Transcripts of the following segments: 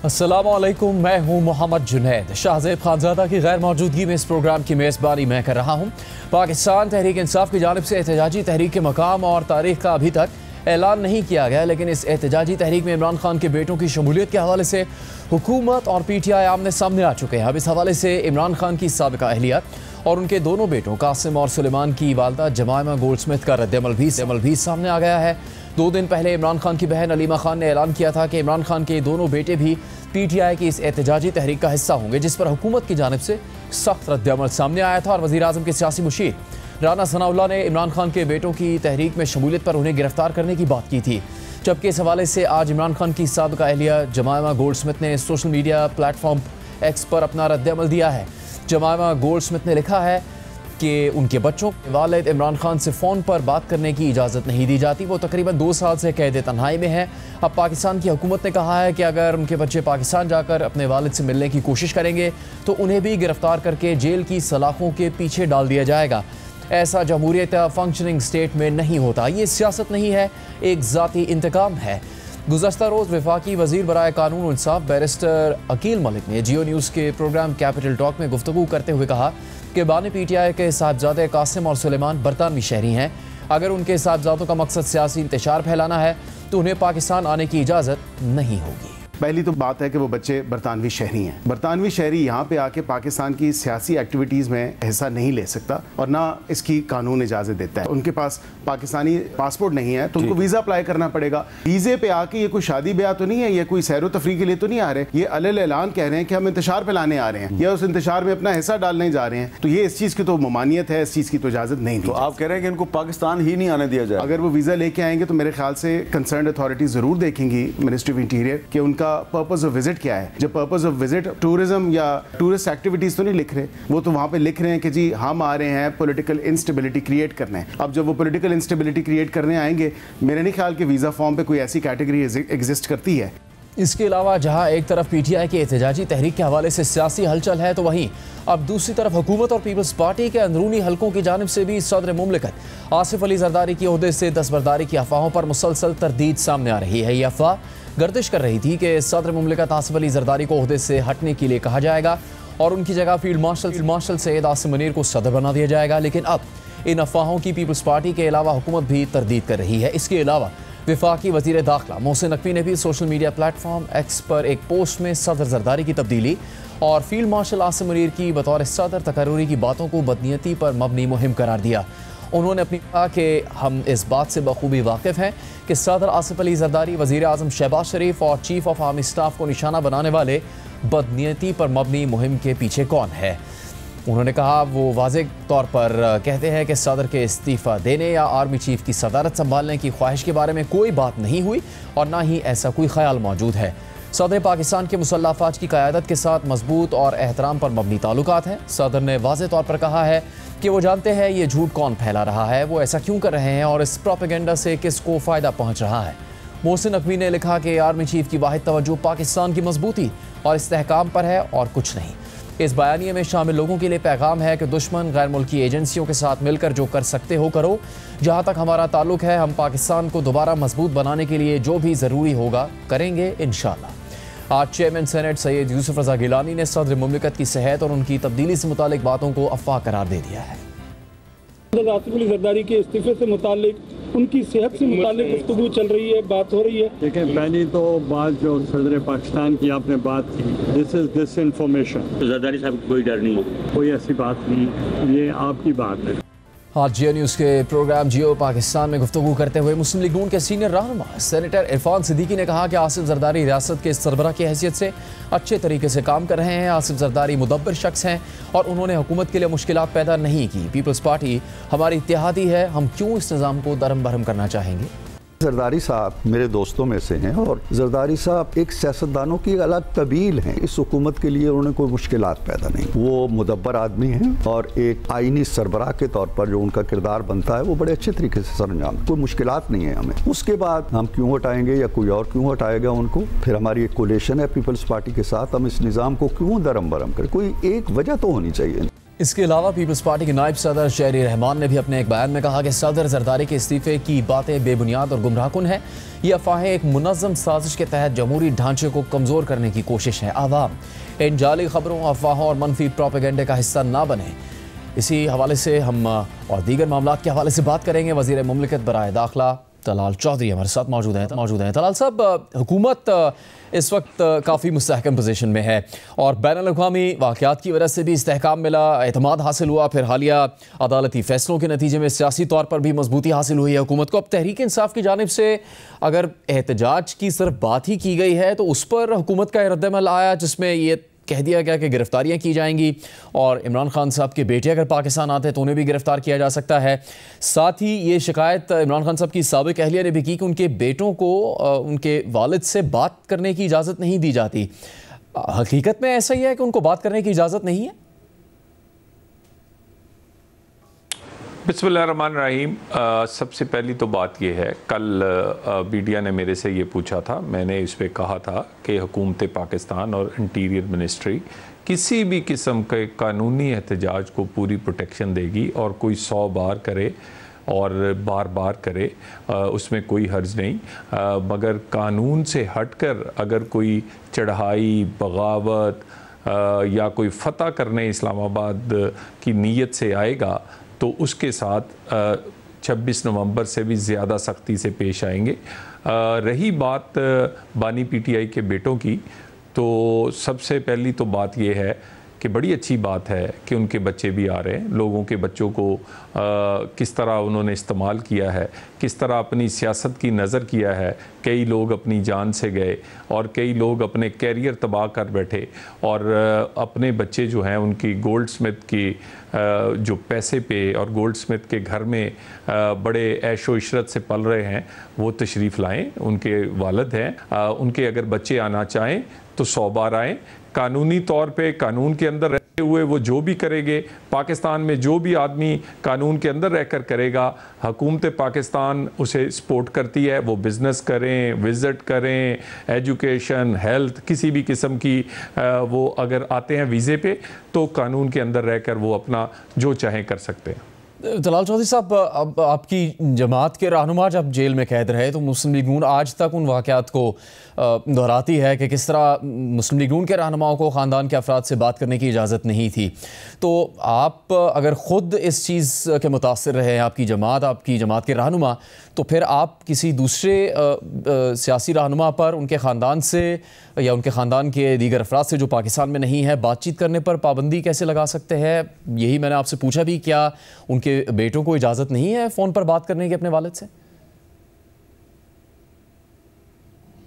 अस्सलामुअलैकुम, मैं हूं मोहम्मद जुनैद। शाहज़ेब खानज़ादा की गैर मौजूदगी में इस प्रोग्राम की मेज़बानी मैं कर रहा हूं। पाकिस्तान तहरीक इंसाफ की जानिब से एहतजाजी तहरीक के मकाम और तारीख का अभी तक ऐलान नहीं किया गया, लेकिन इस एहतजाजी तहरीक में इमरान खान के बेटों की शमूलियत के हवाले से हुकूमत और PTI आमने सामने आ चुके हैं। अब इस हवाले से इमरान खान की साबिका अहलिया और उनके दोनों बेटों कासिम और सुलेमान की वालदा जमायमा गोल्डस्मिथ का रद्दअमल भी सामने आ गया है। 2 दिन पहले इमरान खान की बहन अलीमा खान ने ऐलान किया था कि इमरान खान के दोनों बेटे भी PTI की इस एहतजाजी तहरीक का हिस्सा होंगे, जिस पर हुकूमत की जानिब से सख्त रद्दअमल सामने आया था। और वज़ीर आज़म के सियासी मुशीर राना सनाउल्लाह ने इमरान खान के बेटों की तहरीक में शमूलियत पर उन्हें गिरफ्तार करने की बात की थी। जबकि इस हवाले से आज इमरान खान की साबिका अहलिया जमायमा गोल्डस्मिथ ने सोशल मीडिया प्लेटफॉर्म X पर अपना रद्दअमल दिया है। जमायमा गोल्डस्मिथ ने लिखा है कि उनके बच्चों के वालिद इमरान खान से फ़ोन पर बात करने की इजाज़त नहीं दी जाती। वो तकरीबन 2 साल से कैद तन्हाई में है। अब पाकिस्तान की हुकूमत ने कहा है कि अगर उनके बच्चे पाकिस्तान जाकर अपने वालिद से मिलने की कोशिश करेंगे तो उन्हें भी गिरफ्तार करके जेल की सलाखों के पीछे डाल दिया जाएगा। ऐसा जमहूरियत फंक्शनिंग स्टेट में नहीं होता। ये सियासत नहीं है, एक ज़ाती इंतकाम है। गुज़श्ता रोज़ वफाकी वज़ीर बराए कानून और इंसाफ बैरिस्टर अकील मलिक ने जियो न्यूज़ के प्रोग्राम कैपिटल टॉक में गुफ्तगू करते हुए कहा कि बानी PTI के साहबजादे कासिम और सुलेमान बरतानवी शहरी हैं। अगर उनके साहबजादों का मकसद सियासी इंतशार फैलाना है तो उन्हें पाकिस्तान आने की इजाज़त नहीं होगी। पहली तो बात है कि वो बच्चे बरतानवी शहरी हैं। बरतानवी शहरी यहाँ पे आके पाकिस्तान की सियासी एक्टिविटीज़ में हिस्सा नहीं ले सकता और ना इसकी कानून इजाज़त देता है। उनके पास पाकिस्तानी पासपोर्ट नहीं है तो उनको वीज़ा अप्लाई करना पड़ेगा। वीज़े पे आके ये कोई शादी ब्याह तो नहीं है, ये कोई सैर व तफरी के लिए तो नहीं आ रहे। ये अलल ऐलान कह रहे हैं कि हम इंतशार फैलाने आ रहे हैं या उस इंतशार में अपना हिस्सा डालने जा रहे हैं। तो ये इस चीज़ की तो ममानियत है, इस चीज़ की तो इजाज़त नहीं दी। तो आप कह रहे हैं कि इनको पाकिस्तान ही नहीं आने दिया जाए। अगर वो वीज़ा लेके आएंगे तो मेरे ख्याल से कंसर्न अथॉरिटी ज़रूर देखेंगी, मिनिस्ट्री ऑफ इंटीरियर, कि उनका पर्पस ऑफ विजिट क्या है। जब पर्पस ऑफ विजिट टूरिज्म या टूरिस्ट एक्टिविटीज तो नहीं लिख रहे, वो तो वहां पे लिख रहे हैं कि जी हम आ रहे हैं पॉलिटिकल इंस्टेबिलिटी क्रिएट करने। अब जब वो पॉलिटिकल इंस्टेबिलिटी क्रिएट करने आएंगे, मेरे नहीं ख्याल कि वीजा फॉर्म पे कोई ऐसी कैटेगरी एग्जिस्ट करती है। इसके अलावा जहां एक तरफ PTI की एहतजाजी तहरीक के हवाले से सियासी हलचल है, तो वहीं अब दूसरी तरफ हुकूमत और पीपल्स पार्टी के अंदरूनी हलकों की जानिब से भी सदर मुमलिकत आसिफ अली जरदारी की ओहदे से दस्तबरदारी की अफवाहों पर मुसलसल तरदीद सामने आ रही है। ये अफवाह गर्दिश कर रही थी कि सदर मुमलिकत आसिफ अली जरदारी को ओहदे से हटने के लिए कहा जाएगा और उनकी जगह फील्ड मार्शल सैयद आसिम मुनीर को सदर बना दिया जाएगा। लेकिन अब इन अफवाहों की पीपल्स पार्टी के अलावा हुकूमत भी तरदीद कर रही है। इसके अलावा वफाकी वज़ीर दाखिला मोहसिन नकवी ने भी सोशल मीडिया प्लेटफॉर्म X पर एक पोस्ट में सदर जरदारी की तब्दीली और फील्ड मार्शल आसिम मुनीर की बतौर सदर तकर्रुरी की बातों को बदनीयती पर मबनी मुहिम करार दिया। उन्होंने अपनी कहा कि हम इस बात से बखूबी वाकिफ़ हैं कि सदर आसिफ अली जरदारी, वज़ीर आज़म शहबाज शरीफ और चीफ ऑफ आर्मी स्टाफ को निशाना बनाने वाले बदनीयती पर मबनी मुहिम के पीछे कौन है। उन्होंने कहा वो वाज़ेह तौर पर कहते हैं कि सदर के इस्तीफ़ा देने या आर्मी चीफ की सदारत संभालने की ख्वाहिश के बारे में कोई बात नहीं हुई और ना ही ऐसा कोई ख्याल मौजूद है। सदर पाकिस्तान के मुसल्लह अफ़वाज की क़यादत के साथ मजबूत और एहतराम पर मबनी ताल्लुकात हैं। सदर ने वाज़ेह तौर पर कहा है कि वो जानते हैं ये झूठ कौन फैला रहा है, वो ऐसा क्यों कर रहे हैं और इस प्रोपेगेंडा से किसको फ़ायदा पहुँच रहा है। मोहसिन नकवी ने लिखा कि आर्मी चीफ की वाहिद तवज्जो पाकिस्तान की मजबूती और इस्तेहकाम पर है और कुछ नहीं। इस बयानिए में शामिल लोगों के लिए पैगाम है कि दुश्मन गैर मुल्की एजेंसियों के साथ मिलकर जो कर सकते हो करो। जहाँ तक हमारा ताल्लुक है, हम पाकिस्तान को दोबारा मजबूत बनाने के लिए जो भी ज़रूरी होगा करेंगे इंशाअल्लाह। आज चेयरमैन सेनेट सैयद यूसुफ रज़ा गिलानी ने सदर मुमलिकत की सेहत और उनकी तब्दीली से मुतालिक बातों को अफवाह करार दे दिया है। आसिफ अली जरदारी के इस्तीफे से मुतालिक, उनकी सेहत से मुतालिक गुफ्तगू चल रही है, बात हो रही है। देखिए, पहली तो बात जो सदर पाकिस्तान की आपने बात की, दिस इज डिसइंफॉर्मेशन। जरदारी साहब कोई डर नहीं है, कोई ऐसी बात नहीं, ये आपकी बात है। आज जियो न्यूज़ के प्रोग्राम जियो पाकिस्तान में गुफ्तगू करते हुए मुस्लिम लीग नून के सीनियर रहनुमा सेनेटर इरफान सिद्दीकी ने कहा कि आसिफ जरदारी रियासत के सरबराह की हैसियत से अच्छे तरीके से काम कर रहे हैं। आसिफ जरदारी मुदब्बिर शख्स हैं और उन्होंने हुकूमत के लिए मुश्किलात पैदा नहीं की। पीपल्स पार्टी हमारी इत्तेहादी है, हम क्यों इस निज़ाम को दरम बरहम करना चाहेंगे। जरदारी साहब मेरे दोस्तों में से हैं और जरदारी साहब एक सियासतदानों की अलग तबील हैं। इस हुकूमत के लिए उन्होंने कोई मुश्किलात पैदा नहीं, वो मुदब्बर आदमी हैं और एक आईनी सरबराह के तौर पर जो उनका किरदार बनता है वो बड़े अच्छे तरीके से सर अंजाम, कोई मुश्किलात नहीं है हमें। उसके बाद हम क्यों हटाएंगे या कोई और क्यों हटाएगा उनको, फिर हमारी एक कोलिशन है पीपल्स पार्टी के साथ, हम इस निज़ाम को क्यों दरम बरम करें, कोई एक वजह तो होनी चाहिए। इसके अलावा पीपल्स पार्टी के नायब सदर शहरी रहमान ने भी अपने एक बयान में कहा कि सदर जरदारी के इस्तीफे की बातें बेबुनियाद और गुमराहकुन है। ये अफवाहें एक मुनज़्ज़म साजिश के तहत जमहूरी ढांचे को कमज़ोर करने की कोशिश है। आवाम इन जाली खबरों, अफवाहों और मनफी प्रोपेगेंडे का हिस्सा ना बने। इसी हवाले से हम और दीगर मामलात के हवाले से बात करेंगे। वज़ीर मुमलिकत बराए दाखिला तलाल चौधरी हमारे साथ मौजूद हैं। तलाल साहब, हुकूमत इस वक्त काफ़ी मुस्तहकम पोजीशन में है और बैनुल अक़वामी वाक़यात की वजह से भी इस्तेहकाम मिला, एतमाद हासिल हुआ। फिर हालिया अदालती फ़ैसलों के नतीजे में सियासी तौर पर भी मजबूती हासिल हुई है हुकूमत को। अब तहरीक इंसाफ की जानिब से अगर एहतजाज की सिर्फ बात ही की गई है तो उस पर हुकूमत का रद्द-ए-अमल आया जिसमें ये कह दिया गया कि गिरफ्तारियां की जाएंगी और इमरान खान साहब के बेटे अगर पाकिस्तान आते हैं तो उन्हें भी गिरफ्तार किया जा सकता है। साथ ही ये शिकायत इमरान खान साहब की साबिक अहलिया ने भी की कि उनके बेटों को उनके वालिद से बात करने की इजाज़त नहीं दी जाती। हकीकत में ऐसा ही है कि उनको बात करने की इजाज़त नहीं है? बिस्मिल्लाहिर्रहमानिर्रहीम। सबसे पहली तो बात यह है, कल मीडिया ने मेरे से ये पूछा था, मैंने इस पर कहा था कि हुकूमत पाकिस्तान और इंटीरियर मिनिस्ट्री किसी भी किस्म के कानूनी एहतजाज को पूरी प्रोटेक्शन देगी और कोई 100 बार करे और बार बार करे, उसमें कोई हर्ज नहीं। मगर कानून से हटकर अगर कोई चढ़ाई, बगावत या कोई फतह करने इस्लामाबाद की नीयत से आएगा तो उसके साथ 26 नवंबर से भी ज़्यादा सख्ती से पेश आएंगे। रही बात बानी पीटीआई के बेटों की, तो सबसे पहली तो बात यह है कि बड़ी अच्छी बात है कि उनके बच्चे भी आ रहे हैं। लोगों के बच्चों को किस तरह उन्होंने इस्तेमाल किया है, किस तरह अपनी सियासत की नज़र किया है। कई लोग अपनी जान से गए और कई लोग अपने कैरियर तबाह कर बैठे और अपने बच्चे जो हैं उनकी गोल्ड स्मिथ की जो पैसे पे और गोल्ड स्मिथ के घर में बड़े ऐशो इशरत से पल रहे हैं, वो तशरीफ़ लाएँ। उनके वालिद हैं, उनके अगर बच्चे आना चाहें तो 100 बार आएँ। कानूनी तौर पे कानून के अंदर रहते हुए वो जो भी करेंगे, पाकिस्तान में जो भी आदमी कानून के अंदर रहकर करेगा, हुकूमत पाकिस्तान उसे सपोर्ट करती है। वो बिज़नेस करें, विज़िट करें, एजुकेशन, हेल्थ, किसी भी किस्म की वो अगर आते हैं वीज़े पे तो कानून के अंदर रहकर वो अपना जो चाहें कर सकते हैं। तलाल चौधरी साहब, अब आपकी जमात के रहनुमा जब जेल में कैद रहे तो मुस्लिम लीग नून आज तक उन वाक़यात को दोहराती है कि किस तरह मुस्लिम लीग नून के रहनुमाओं को ख़ानदान के अफराद से बात करने की इजाज़त नहीं थी। तो आप अगर ख़ुद इस चीज़ के मुतासिर रहे हैं, आपकी जमात के रहनुमा, तो फिर आप किसी दूसरे सियासी रहनुमा पर उनके ख़ानदान से या उनके ख़ानदान के दीगर अफराद से जो पाकिस्तान में नहीं है बातचीत करने पर पाबंदी कैसे लगा सकते हैं? यही मैंने आपसे पूछा भी, क्या उनके बेटों को इजाज़त नहीं है फ़ोन पर बात करने की अपने वालिद से?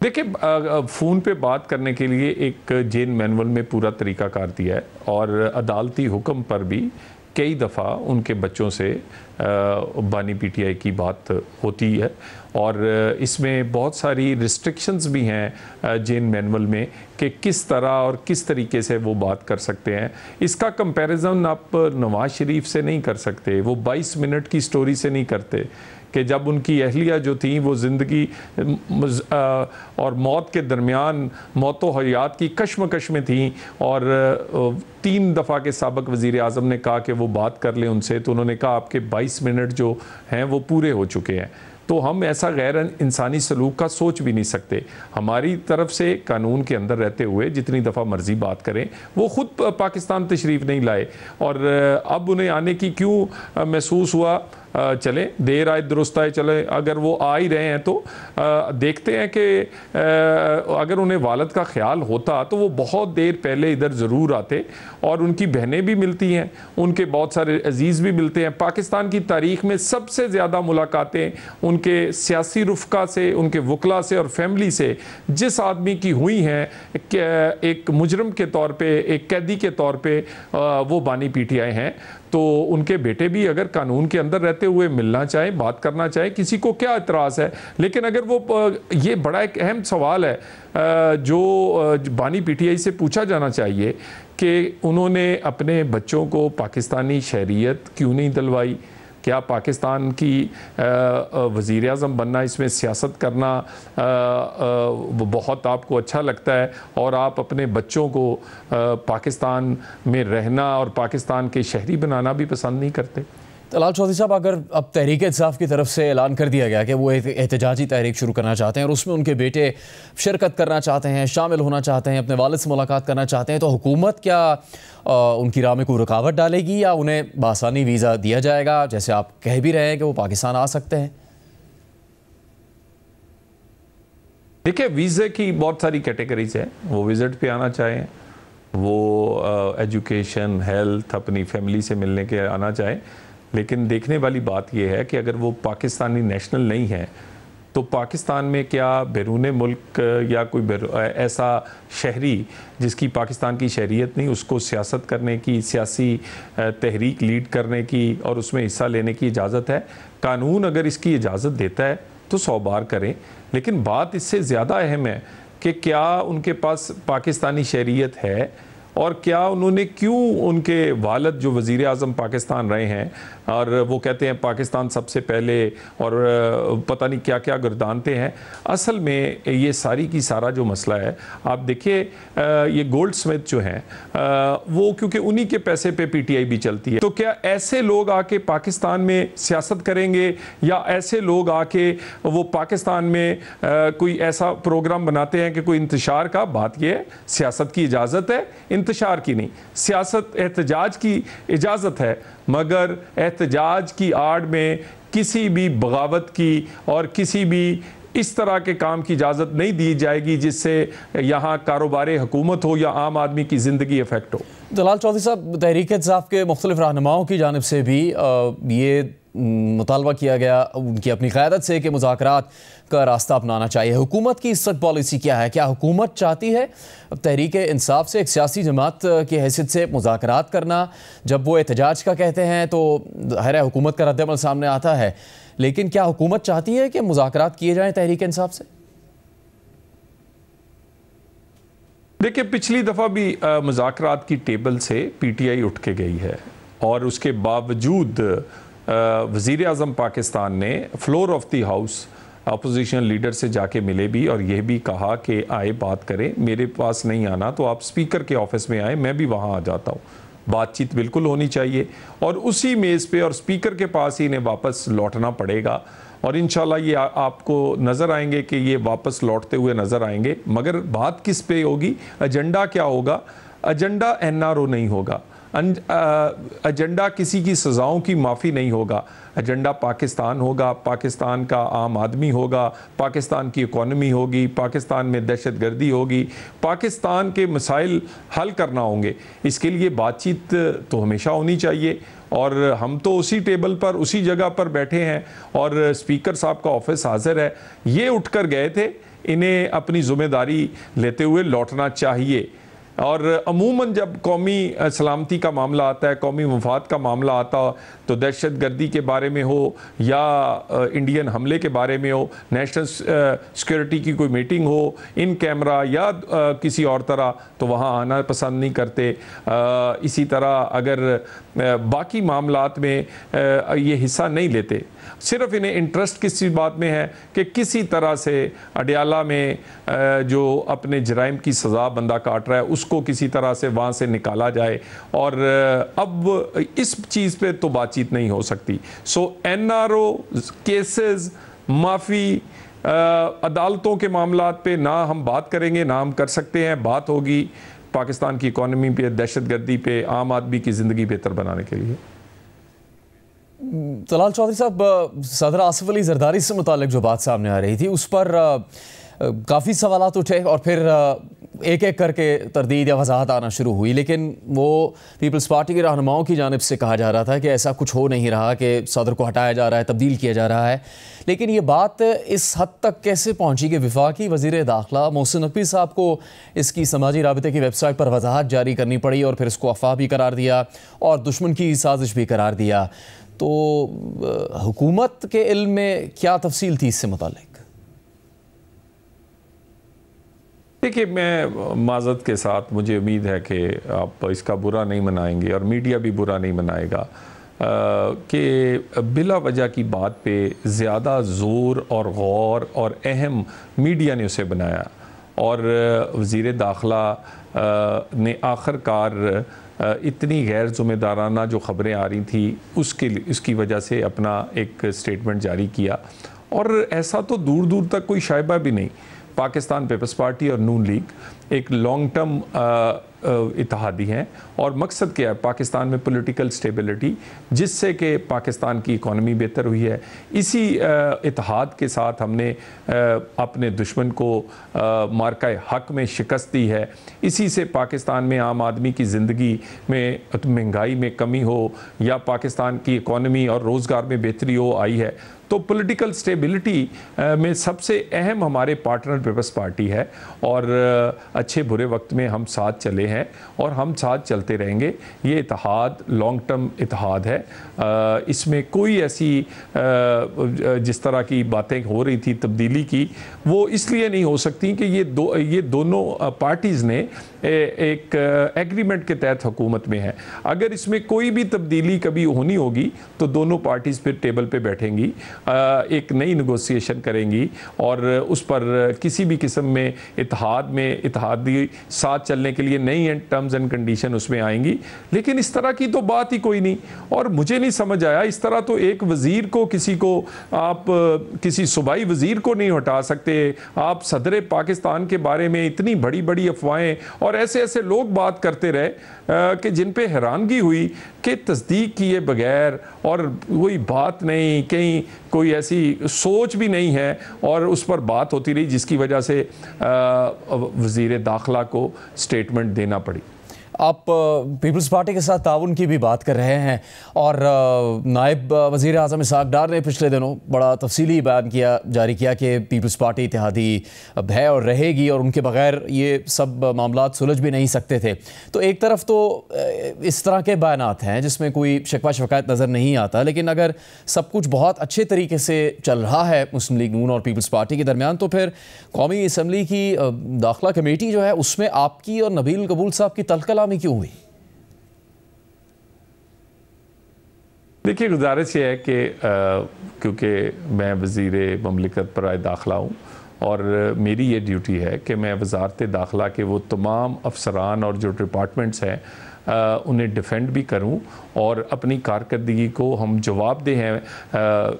देखिए, फ़ोन पे बात करने के लिए एक जेल मैनुअल में पूरा तरीक़ाकार दिया है और अदालती हुक्म पर भी कई दफ़ा उनके बच्चों से बानी पीटीआई की बात होती है और इसमें बहुत सारी रिस्ट्रिक्शंस भी हैं जेल मैनुअल में कि किस तरह और किस तरीके से वो बात कर सकते हैं। इसका कंपैरिजन आप नवाज शरीफ से नहीं कर सकते, वो 22 मिनट की स्टोरी से नहीं करते कि जब उनकी अहलिया जो थी वो ज़िंदगी और मौत के दरमियान, मौत व हयात की कश्मकश में थी और 3 दफ़ा के साबिक़ वज़ीर आज़म ने कहा कि वो बात कर लें उनसे, तो उन्होंने कहा आपके 22 मिनट जो हैं वो पूरे हो चुके हैं। तो हम ऐसा गैर इंसानी सलूक का सोच भी नहीं सकते। हमारी तरफ से कानून के अंदर रहते हुए जितनी दफ़ा मर्ज़ी बात करें, वो ख़ुद पाकिस्तान तशरीफ़ नहीं लाए और अब उन्हें आने की क्यों महसूस हुआ? चले देर आए दुरुस्त आए, चले अगर वो आ ही रहे हैं तो देखते हैं कि अगर उन्हें वालिद का ख्याल होता तो वो बहुत देर पहले इधर ज़रूर आते और उनकी बहनें भी मिलती हैं, उनके बहुत सारे अजीज़ भी मिलते हैं। पाकिस्तान की तारीख़ में सबसे ज़्यादा मुलाकातें उनके सियासी रुफ़का से, उनके वकला से और फैमिली से जिस आदमी की हुई हैं एक मुजरम के तौर पर, एक कैदी के तौर पर, वो बानी पीटीआई हैं। तो उनके बेटे भी अगर कानून के अंदर रहते हुए मिलना चाहे, बात करना चाहे, किसी को क्या इतराज़ है। लेकिन अगर वो ये बड़ा एक अहम सवाल है जो बानी पीटीआई से पूछा जाना चाहिए कि उन्होंने अपने बच्चों को पाकिस्तानी शहरियत क्यों नहीं दिलवाई, क्या पाकिस्तान की वज़ीर आज़म बनना, इसमें सियासत करना बहुत आपको अच्छा लगता है और आप अपने बच्चों को पाकिस्तान में रहना और पाकिस्तान के शहरी बनाना भी पसंद नहीं करते? तलाल चौधरी साहब, अगर अब तहरीक इंसाफ की तरफ से ऐलान कर दिया गया कि वो एहतजाजी तहरीक शुरू करना चाहते हैं और उसमें उनके बेटे शिरकत करना चाहते हैं, शामिल होना चाहते हैं, अपने वालिद से मुलाकात करना चाहते हैं, तो हुकूमत क्या उनकी राह में कोई रुकावट डालेगी या उन्हें बासानी वीज़ा दिया जाएगा, जैसे आप कह भी रहे हैं कि वो पाकिस्तान आ सकते हैं? देखिए, वीज़े की बहुत सारी कैटेगरीज हैं। वो विज़िट पे आना चाहें, वो एजुकेशन, हेल्थ, अपनी फैमिली से मिलने के आना चाहें, लेकिन देखने वाली बात यह है कि अगर वो पाकिस्तानी नेशनल नहीं है तो पाकिस्तान में क्या बैरून मुल्क या कोई ऐसा शहरी जिसकी पाकिस्तान की शहरियत नहीं, उसको सियासत करने की, सियासी तहरीक लीड करने की और उसमें हिस्सा लेने की इजाज़त है? कानून अगर इसकी इजाज़त देता है तो 100 बार करें, लेकिन बात इससे ज़्यादा अहम है कि क्या उनके पास पाकिस्तानी शहरियत है और क्या उन्होंने, क्यों उनके वालिद जो वज़ीर आज़म पाकिस्तान रहे हैं और वो कहते हैं पाकिस्तान सबसे पहले और पता नहीं क्या क्या गर्दानते हैं। असल में ये सारी की सारा जो मसला है, आप देखिए ये गोल्ड स्मिथ जो हैं वो क्योंकि उन्हीं के पैसे पे पीटीआई भी चलती है, तो क्या ऐसे लोग आके पाकिस्तान में सियासत करेंगे या ऐसे लोग आके वो पाकिस्तान में कोई ऐसा प्रोग्राम बनाते हैं कि कोई इंतशार का? बात यह है सियासत की इजाज़त है, इंतशार की नहीं। सियासत एहतजाज की इजाज़त है, मगर एहतजाज की आड़ में किसी भी बगावत की और किसी भी इस तरह के काम की इजाज़त नहीं दी जाएगी जिससे यहाँ कारोबारी हुकूमत हो या आम आदमी की ज़िंदगी इफेक्ट हो। तलाल चौधरी साहब, तहरीक इंसाफ के मुख्तलिफ रहनुमाओं की जानिब से भी ये मुतालबा किया गया उनकी अपनी क़यादत से कि मुज़ाकरात का रास्ता अपनाना चाहिए। हुकूमत की इस वक्त पॉलिसी क्या है? क्या हुकूमत चाहती है तहरीक इंसाफ से एक सियासी जमात की हैसियत से मुज़ाकरात करना? जब वो एहतजाज का कहते हैं तो ज़ाहिर है हुकूमत का रद्द-ए-अमल सामने आता है, लेकिन क्या हुकूमत चाहती है कि मुज़ाकरात किए जाएँ तहरीक इंसाफ से? देखिए, पिछली दफ़ा भी मुज़ाकरात की टेबल से पीटीआई उठ के गई है और उसके बावजूद वज़ीर आज़म पाकिस्तान ने floor of the house opposition leader से जाके मिले भी और यह भी कहा कि आए बात करें, मेरे पास नहीं आना तो आप स्पीकर के ऑफिस में आए, मैं भी वहाँ आ जाता हूँ। बातचीत बिल्कुल होनी चाहिए और उसी मेज़ पे और स्पीकर के पास ही इन्हें वापस लौटना पड़ेगा और इंशाल्लाह ये आपको नज़र आएंगे कि ये वापस लौटते हुए नज़र आएंगे। मगर बात किस पे होगी, एजेंडा क्या होगा? एजेंडा एनआरओ नहीं होगा, एजेंडा किसी की सज़ाओं की माफ़ी नहीं होगा, एजेंडा पाकिस्तान होगा, पाकिस्तान का आम आदमी होगा, पाकिस्तान की इकॉनमी होगी, पाकिस्तान में दहशतगर्दी होगी, पाकिस्तान के मसाइल हल करना होंगे। इसके लिए बातचीत तो हमेशा होनी चाहिए और हम तो उसी टेबल पर उसी जगह पर बैठे हैं और स्पीकर साहब का ऑफिस हाजिर है। ये उठकर गए थे, इन्हें अपनी ज़िम्मेदारी लेते हुए लौटना चाहिए। और अमूमन जब कौमी सलामती का मामला आता है, कौमी मफाद का मामला आता हो, तो दहशतगर्दी के बारे में हो या इंडियन हमले के बारे में हो, नेशनल सिक्योरिटी की कोई मीटिंग हो इन कैमरा या किसी और तरह, तो वहाँ आना पसंद नहीं करते। इसी तरह अगर बाकी मामलात में ये हिस्सा नहीं लेते, सिर्फ इन्हें इंटरेस्ट किसी बात में है कि किसी तरह से अडयाला में जो अपने जराइम की सज़ा बंदा काट रहा है उसको किसी तरह से वहाँ से निकाला जाए और अब इस चीज़ पे तो बातचीत नहीं हो सकती। सो एनआरओ केसेस, माफ़ी, अदालतों के मामलात पे ना हम बात करेंगे ना हम कर सकते हैं। बात होगी पाकिस्तान की इकॉनमी पे, दहशतगर्दी पे, आम आदमी की ज़िंदगी बेहतर बनाने के लिए। तलाल चौधरी साहब, सदर आसिफ अली जरदारी से मुतालिक जो बात सामने आ रही थी उस पर काफ़ी सवालात उठे और फिर एक एक करके तरदीद या वजाहत आना शुरू हुई, लेकिन वो पीपल्स पार्टी के रहनुमाओं की जानिब से कहा जा रहा था कि ऐसा कुछ हो नहीं रहा, कि सदर को हटाया जा रहा है, तब्दील किया जा रहा है। लेकिन ये बात इस हद तक कैसे पहुंची कि वफाकी वज़ीर दाखिला मोहसिन नकवी साहब को इसकी समाजी राबिते की वेबसाइट पर वजाहत जारी करनी पड़ी और फिर इसको अफवाह भी करार दिया और दुश्मन की साजिश भी करार दिया। तो हुकूमत के इल्म में क्या तफसील थी इससे मुतालिक? देखिए, मैं माज़रत के साथ मुझे उम्मीद है कि आप इसका बुरा नहीं मनाएंगे और मीडिया भी बुरा नहीं मनाएगा। कि बिला वजह की बात पे ज़्यादा ज़ोर और गौर और अहम मीडिया ने उसे बनाया और वज़ीर दाखिला ने आखिरकार इतनी गैर ज़िम्मेदाराना जो ख़बरें आ रही थी उसकी वजह से अपना एक स्टेटमेंट जारी किया। और ऐसा तो दूर दूर तक कोई शायबा भी नहीं। पाकिस्तान पीपल्स पार्टी और नून लीग एक लॉन्ग टर्म इत्तेहादी हैं और मकसद क्या है, पाकिस्तान में पॉलिटिकल स्टेबिलिटी, जिससे कि पाकिस्तान की इकॉनमी बेहतर हुई है। इसी इत्तेहाद के साथ हमने अपने दुश्मन को मार्का हक में शिकस्त दी है। इसी से पाकिस्तान में आम आदमी की ज़िंदगी में महंगाई में कमी हो या पाकिस्तान की इकॉनमी और रोज़गार में बेहतरी हो आई है। तो पॉलिटिकल स्टेबिलिटी में सबसे अहम हमारे पार्टनर पीपल्स पार्टी है और अच्छे बुरे वक्त में हम साथ चले हैं और हम साथ चलते रहेंगे। ये इत्तेहाद लॉन्ग टर्म इत्तेहाद है। इसमें कोई ऐसी जिस तरह की बातें हो रही थी तब्दीली की, वो इसलिए नहीं हो सकती कि ये दोनों पार्टीज़ ने एक एग्रीमेंट के तहत हुकूमत में है। अगर इसमें कोई भी तब्दीली कभी होनी होगी तो दोनों पार्टीज़ फिर टेबल पे बैठेंगी, एक नई नेगोशिएशन करेंगी और उस पर किसी भी किस्म में इत्तेहादी साथ चलने के लिए नई टर्म्स एंड कंडीशन उसमें आएंगी। लेकिन इस तरह की तो बात ही कोई नहीं। और मुझे नहीं समझ आया, इस तरह तो एक वज़ीर को आप किसी सूबाई वज़ीर को नहीं हटा सकते। आप सदर पाकिस्तान के बारे में इतनी बड़ी बड़ी अफवाहें और ऐसे ऐसे लोग बात करते रहे कि जिन पे हैरानगी हुई कि तस्दीक किए बगैर और कोई बात नहीं, कहीं कोई ऐसी सोच भी नहीं है और उस पर बात होती रही, जिसकी वजह से वज़ीर दाखिला को स्टेटमेंट देना पड़ी। आप पीपल्स पार्टी के साथ ताउन की भी बात कर रहे हैं और नायब वज़ीर आज़म इसहाक़ डार ने पिछले दिनों बड़ा तफसीली बयान जारी किया कि पीपल्स पार्टी इत्तेहादी है और रहेगी और उनके बग़ैर ये सब मामलात सुलझ भी नहीं सकते थे। तो एक तरफ तो इस तरह के बयानात हैं जिसमें कोई शिकवा शिकायत नज़र नहीं आता, लेकिन अगर सब कुछ बहुत अच्छे तरीके से चल रहा है मुस्लिम लीग नून और पीपल्स पार्टी के दरमियान, तो फिर कौमी असम्बली की दाखिला कमेटी जो है उसमें आपकी और नबील कबूल साहब की तलकला क्यों हुई? देखिए, गुजारिश ये है कि क्योंकि मैं वज़ीर ममलिकत बराए दाखिला हूँ और मेरी ये ड्यूटी है कि मैं वज़ारत दाखिला के वो तमाम अफसरान और जो डिपार्टमेंट्स हैं उन्हें डिफेंड भी करूं और अपनी कारकर्दगी को हम जवाबदेह हैं,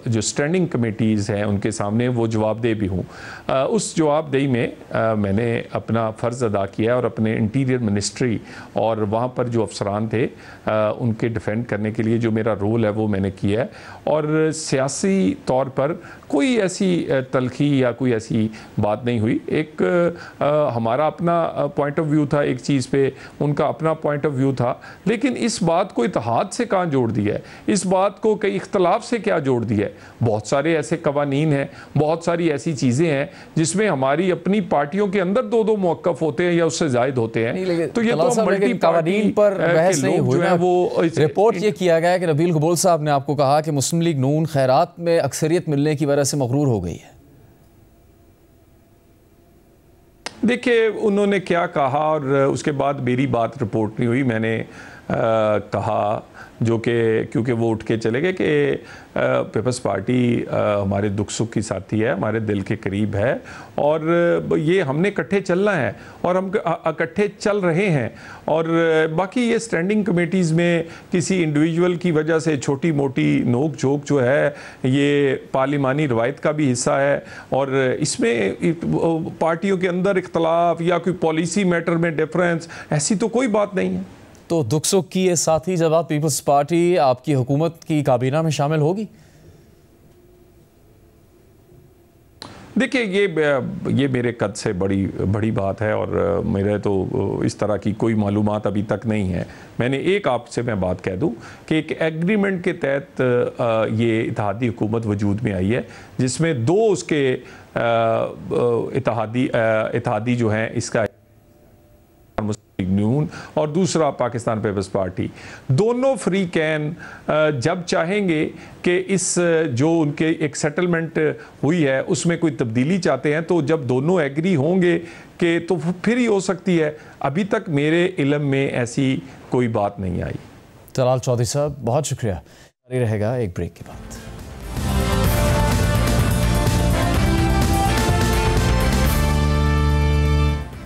जो स्टैंडिंग कमेटीज़ हैं उनके सामने वो जवाबदेह भी हूं। उस जवाबदेही में मैंने अपना फ़र्ज़ अदा किया और अपने इंटीरियर मिनिस्ट्री और वहाँ पर जो अफसरान थे उनके डिफेंड करने के लिए जो मेरा रोल है वो मैंने किया है। और सियासी तौर पर कोई ऐसी तलखी या कोई ऐसी बात नहीं हुई। एक हमारा अपना पॉइंट ऑफ व्यू था एक चीज़ पे, उनका अपना पॉइंट ऑफ व्यू था, लेकिन इस बात को इत्तेहाद से कहाँ जोड़ दिया है, इस बात को कई इख्तलाफ से क्या जोड़ दिया है। बहुत सारे ऐसे कवानीन हैं, बहुत सारी ऐसी चीज़ें हैं जिसमें हमारी अपनी पार्टियों के अंदर दो दो मौक़िफ़ होते हैं या उससे ज़ायद होते हैं। तो ये तो मल्टी कवानीन पर बहस नहीं हुई है। वो रिपोर्ट ये किया गया है कि नबील कबूल साहब ने आपको कहा कि मुस्लिम लीग नून खैरात में अक्सरियत मिलने की वजह से मगरूर हो गई है। देखिए, उन्होंने क्या कहा और उसके बाद मेरी बात रिपोर्ट नहीं हुई। मैंने कहा जो कि क्योंकि वो उठ के चले गए कि पीपल्स पार्टी हमारे दुख सुख की साथी है, हमारे दिल के करीब है और ये हमने इकट्ठे चलना है और हम इकट्ठे चल रहे हैं। और बाकी ये स्टैंडिंग कमेटीज़ में किसी इंडिविजुअल की वजह से छोटी मोटी नोक झोंक जो है ये पार्लिमानी रवायत का भी हिस्सा है और इसमें पार्टियों के अंदर इख्तलाफ या कोई पॉलिसी मैटर में डिफरेंस ऐसी तो कोई बात नहीं है। तो दुख सुख की ये साथी जब आप पीपल्स पार्टी आपकी हुकूमत की काबीना में शामिल होगी? देखिए, ये मेरे कद से बड़ी बात है और मेरे तो इस तरह की कोई मालूमात अभी तक नहीं है। मैंने एक आपसे मैं बात कह दूं कि एक एग्रीमेंट के तहत ये इत्तेहादी हुकूमत वजूद में आई है जिसमें दो उसके इत्तेहादी जो हैं, इसका नून और दूसरा पाकिस्तान पीपल्स पार्टी, दोनों फ्री कैन जब चाहेंगे कि इस जो उनके एक सेटलमेंट हुई है उसमें कोई तब्दीली चाहते हैं तो जब दोनों एग्री होंगे कि तो फिर ही हो सकती है। अभी तक मेरे इल्म में ऐसी कोई बात नहीं आई। तलाल चौधरी साहब, बहुत शुक्रिया। जारी रहेगा एक ब्रेक के बाद।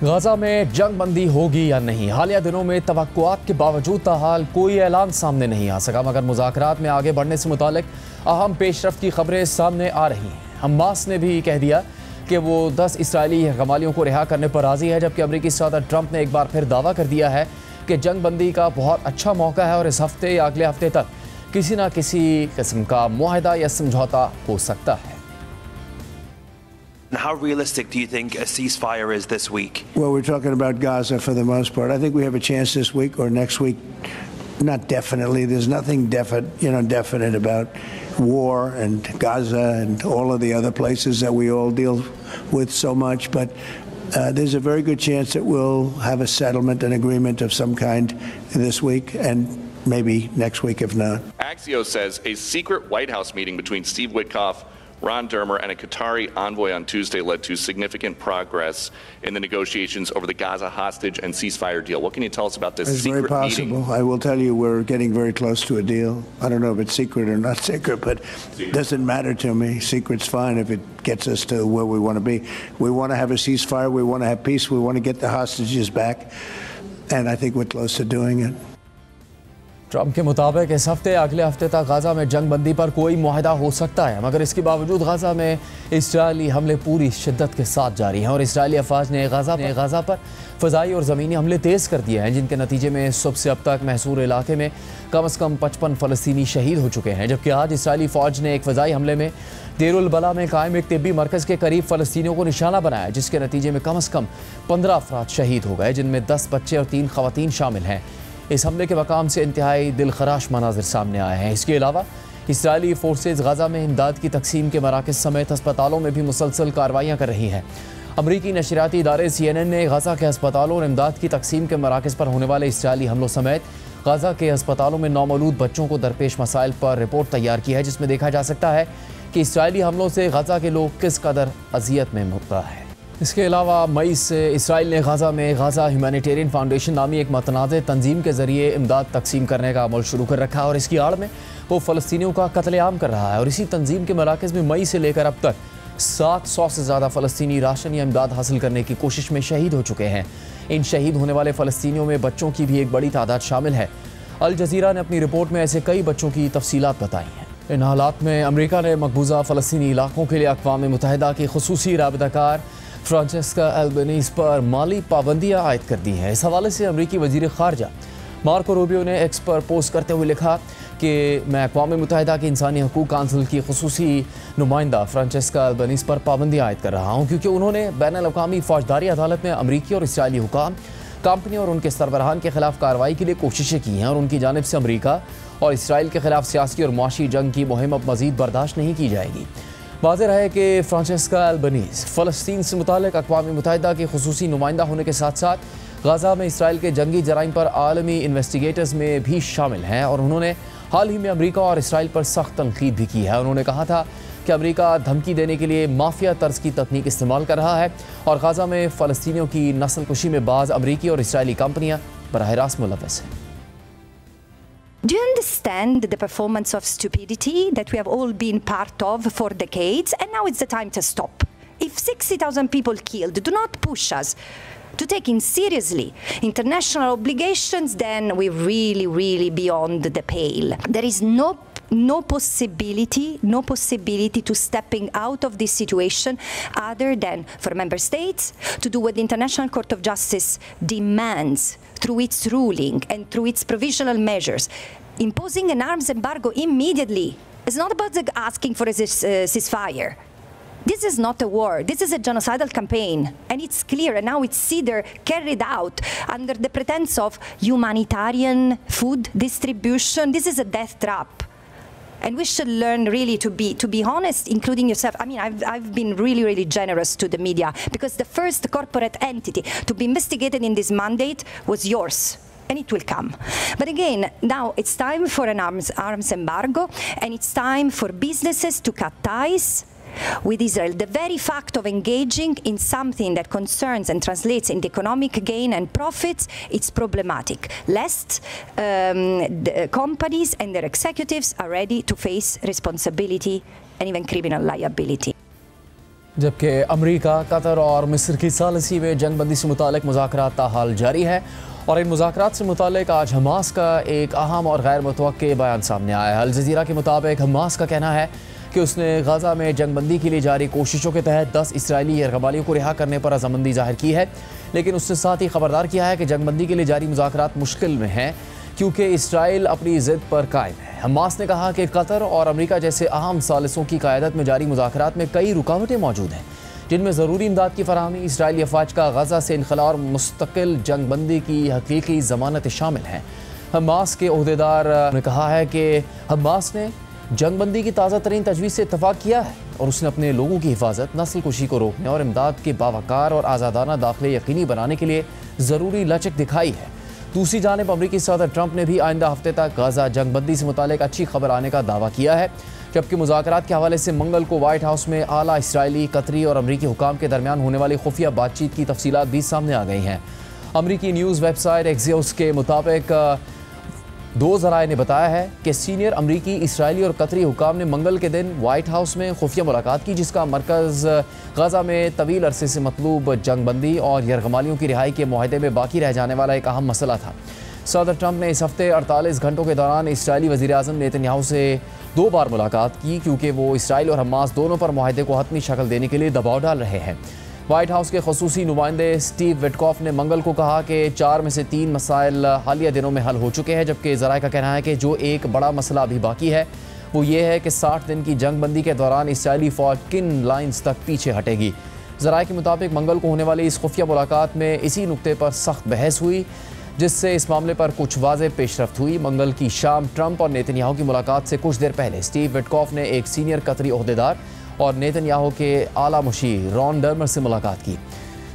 गाजा में जंग बंदी होगी या नहीं, हालिया दिनों में तवक्कुआत के बावजूद ताहाल कोई ऐलान सामने नहीं आ सका, मगर मुज़ाकरात में आगे बढ़ने से मुतालिक अहम पेशरफ्त की खबरें सामने आ रही हैं। हमास ने भी कह दिया कि वो 10 इसराइली कमालियों को रिहा करने पर राजी है, जबकि अमेरिकी सदर ट्रंप ने एक बार फिर दावा कर दिया है कि जंग बंदी का बहुत अच्छा मौका है और इस हफ्ते या अगले हफ्ते तक किसी न किसी किस्म का मुआहदा या समझौता हो सकता है। How realistic do you think a ceasefire is this week? Well, we're talking about Gaza for the most part. I think we have a chance this week or next week. Not definitely. There's nothing definite about war and Gaza and all of the other places that we all deal with so much. But there's a very good chance that we'll have a settlement, an agreement of some kind this week and maybe next week if not. Axios says a secret White House meeting between Steve Witkoff, Ron Dermer, and a Qatari envoy on Tuesday led to significant progress in the negotiations over the Gaza hostage and ceasefire deal. What can you tell us about this secret meeting? It's very possible. I will tell you we're getting very close to a deal. I don't know if it's secret or not secret, but it doesn't matter to me. Secret's fine if it gets us to where we want to be. We want to have a ceasefire. We want to have peace. We want to get the hostages back. And I think we're close to doing it. Trump के मुताबिक इस हफ्ते अगले हफ्ते तक Gaza में जंग बंदी पर कोई मुआहदा हो सकता है, मगर इसके बावजूद गाजा में इसराइली हमले पूरी शिद्दत के साथ जारी हैं और इसराइली अफवाज ने गाजा पर फ़ज़ाई और ज़मीनी हमले तेज़ कर दिए हैं, जिनके नतीजे में सुबह से अब तक महसूर इलाके में कम से कम 55 फ़लस्तीनी शहीद हो चुके हैं। जबकि आज इसराइली फ़ौज ने एक फ़ज़ाई हमले में देर उल बला में कायम एक तिब्बी मरकज़ के करीब फ़लस्तीनियों को निशाना बनाया, जिसके नतीजे में कम से कम 15 अफराद शहीद हो गए, जिनमें 10 बच्चे और 3 ख़वातीन शामिल हैं। इस हमले के मकाम से इंतहाई दिलखराश मनाजिर सामने आए हैं। इसके अलावा इसराइली फोर्सेज गाजा में इमदाद की तकसीम के मराकज़ समेत अस्पतालों में भी मुसलसल कार्रवाइयाँ कर रही हैं। अमरीकी नशरियाती इदारे CNN ने गाजा के अस्पतालों और इमदाद की तकसीम के मराकज़ पर होने वाले इसराइली हमलों समेत गाजा के अस्पतालों में नौमौलूद बच्चों को दरपेश मसाइल पर रिपोर्ट तैयार की है, जिसमें देखा जा सकता है कि इसराइली हमलों से गाजा के लोग किस कदर अजियत में मुब्तला है। इसके अलावा मई से इसराइल ने गाजा में गाजा ह्यूमैनिटेरियन फाउंडेशन नामी एक मतनाज़ तंजीम के ज़रिए इमदाद तकसीम करने का अमल शुरू कर रखा है और इसकी आड़ में वो फ़लस्तीनियों का कत्लेआम कर रहा है। और इसी तंजीम के मराकज़ में मई से लेकर अब तक 700 से ज़्यादा फ़लस्तीनी राशन या इमदाद हासिल करने की कोशिश में शहीद हो चुके हैं। इन शहीद होने वाले फ़लस्तीनियों में बच्चों की भी एक बड़ी तादाद शामिल है। अल जज़ीरा ने अपनी रिपोर्ट में ऐसे कई बच्चों की तफसीलात बताई हैं। इन हालात में अमरीका ने मकबूजा फ़लस्तीनी इलाकों के लिए अक़वाम मुत्तहिदा की ख़ुसूसी राबताकार फ्रांचेस्का एल्बनीज़ पर माली पाबंदियाँ आयद कर दी हैं। इस हवाले से अमरीकी वज़ीर ख़ारजा मार्को रूबियो ने एक्स पर पोस्ट करते हुए लिखा कि मैं अक़वाम मुत्तहिदा की इंसानी हकूक़ काउंसिल की ख़ुसूसी नुमाइंदा फ्रांचेस्का एल्बनीज़ पर पाबंदियाँ आयद कर रहा हूँ, क्योंकि उन्होंने बैनुल-अक़वामी फ़ौजदारी अदालत में अमरीकी और इसराइली हुकाम, कंपनी और उनके सरबराहान के ख़िलाफ़ कार्रवाई के लिए कोशिशें की हैं और उनकी जानिब से अमरीका और इसराइल के ख़िलाफ़ सियासी और मुआशी जंग की मुहिम अब मज़ीद बर्दाश्त नहीं की जाएगी। वाज़ेह है कि फ्रांचेस्का एल्बनीज़ फ़लस्तीन से मुताल्लिक़ अक़वाम मुत्तहिदा के ख़ुसूसी नुमाइंदा होने के साथ साथ गाज़ा में इसराइल के जंगी जराइम पर आलमी इन्वेस्टिगेटर्स में भी शामिल हैं और उन्होंने हाल ही में अमरीका और इसराइल पर सख्त तनक़ीद भी की है। उन्होंने कहा था कि अमरीका धमकी देने के लिए माफिया तर्ज की तकनीक इस्तेमाल कर रहा है और गाज़ा में फ़लस्तीनियों की नस्ल कुशी में बाज़ अमरीकी और इसराइली कंपनियाँ बराह रास्त मुलव्वस हैं। Do you understand the performance of stupidity that we have all been part of for decades? And now it's the time to stop. If 60,000 people killed do not push us to taking seriously international obligations, then we're really beyond the pale. There is no possibility to stepping out of this situation other than for member states to do what the International Court of Justice demands through its ruling and through its provisional measures. Imposing an arms embargo immediately is not about asking for a ceasefire. This is not a war. This is a genocidal campaign, and it's clear. And now it's either carried out under the pretense of humanitarian food distribution. This is a death trap. And we should learn really to be honest, including yourself. I mean, I've been really generous to the media because the first corporate entity to be investigated in this mandate was yours. And it will come. But again, now it's time for an arms embargo, and it's time for businesses to cut ties with Israel. The very fact of engaging in something that concerns and translates into economic gain and profits, it's problematic, lest the companies and their executives are ready to face responsibility and even criminal liability. जबकि America, Qatar और मिस्र की सालिसी में जंगबंदी से मुतालिक मुज़ाकरात ताहाल जारी है और इन मुज़ाकरात से मुतालिक आज हमास का एक अहम और गैर मुतवक्के बयान सामने आया है। अल जज़ीरा के मुताबिक हमास का कहना है कि उसने गाज़ा में जंगबंदी के लिए जारी कोशिशों के तहत 10 इसराइली यरगमालियों को रिहा करने पर रज़ामंदी जाहिर की है, लेकिन उसने साथ ही खबरदार किया है कि जंगबंदी के लिए जारी मुज़ाकरात मुश्किल में हैं क्योंकि इसराइल अपनी ज़िद पर कायम है। हमास ने कहा कि कतर और अमेरिका जैसे अहम सालिसों की क़यादत में जारी मुज़ाकरात में कई रुकावटें मौजूद हैं, जिनमें ज़रूरी इमदाद की फराहमी, इसराइली अफवाज का गज़ा से इनखला और मुस्तकिल जंगबंदी की हकीकी ज़मानत शामिल हैं। हमास के ओहदेदार ने कहा है कि हमास ने जंगबंदी की ताज़ा तरीन तजवीज़ से इत्तफाक किया है और उसने अपने लोगों की हिफाजत, नस्ल कुशी को रोकने और इमदाद के बावकार और आज़ादाना दाखिले यकीनी बनाने के लिए ज़रूरी लचक दिखाई है। दूसरी जानिब अमरीकी सदर ट्रंप ने भी आइंदा हफ्ते तक गाज़ा जंगबंदी से मुतालिक अच्छी खबर आने का दावा किया है, जबकि मुज़ाकरात के हवाले से मंगल को व्हाइट हाउस में आला इसराइली, कतरी और अमरीकी हुकाम के दरमियान होने वाली खुफिया बातचीत की तफसीलात भी सामने आ गई हैं। अमरीकी न्यूज़ वेबसाइट एक्सियोस के मुताबिक दो ज़राए ने बताया है कि सीनियर अमरीकी, इसराइली और कतरी हुकाम ने मंगल के दिन व्हाइट हाउस में खुफिया मुलाकात की, जिसका मरकज़ गाज़ा में तवील अरसे से मतलूब जंगबंदी और यरगमालियों की रिहाई के मुआहदे में बाकी रह जाने वाला एक अहम मसला था। सदर ट्रंप ने इस हफ्ते 48 घंटों के दौरान इसराइली वज़ीर-ए-आज़म नेतन्याहू से 2 बार मुलाकात की, क्योंकि वो इसराइल और हमास दोनों पर मुआहदे को हतमी शक्ल देने के लिए दबाव डाल रहे हैं। व्हाइट हाउस के खसूसी नुमाइंदे स्टीव विटकॉफ ने मंगल को कहा कि 4 में से 3 मसाइल हालिया दिनों में हल हो चुके हैं, जबकि ज़राए का कहना है कि जो एक बड़ा मसला अभी बाकी है वो ये है कि 60 दिन की जंगबंदी के दौरान इसराइली फ़ौज किन लाइन्स तक पीछे हटेगी। ज़राए के मुताबिक मंगल को होने वाली इस खुफिया मुलाकात में इसी नुक्ते पर सख्त बहस हुई, जिससे इस मामले पर कुछ वाज़ेह पेशरफ्त हुई। मंगल की शाम ट्रंप और नेतन्याहू की मुलाकात से कुछ देर पहले स्टीव विटकॉफ ने एक सीनियर कतरी ओहदेदार और नेतन्याहू के आला मुशीर रॉन डर्मर से मुलाकात की।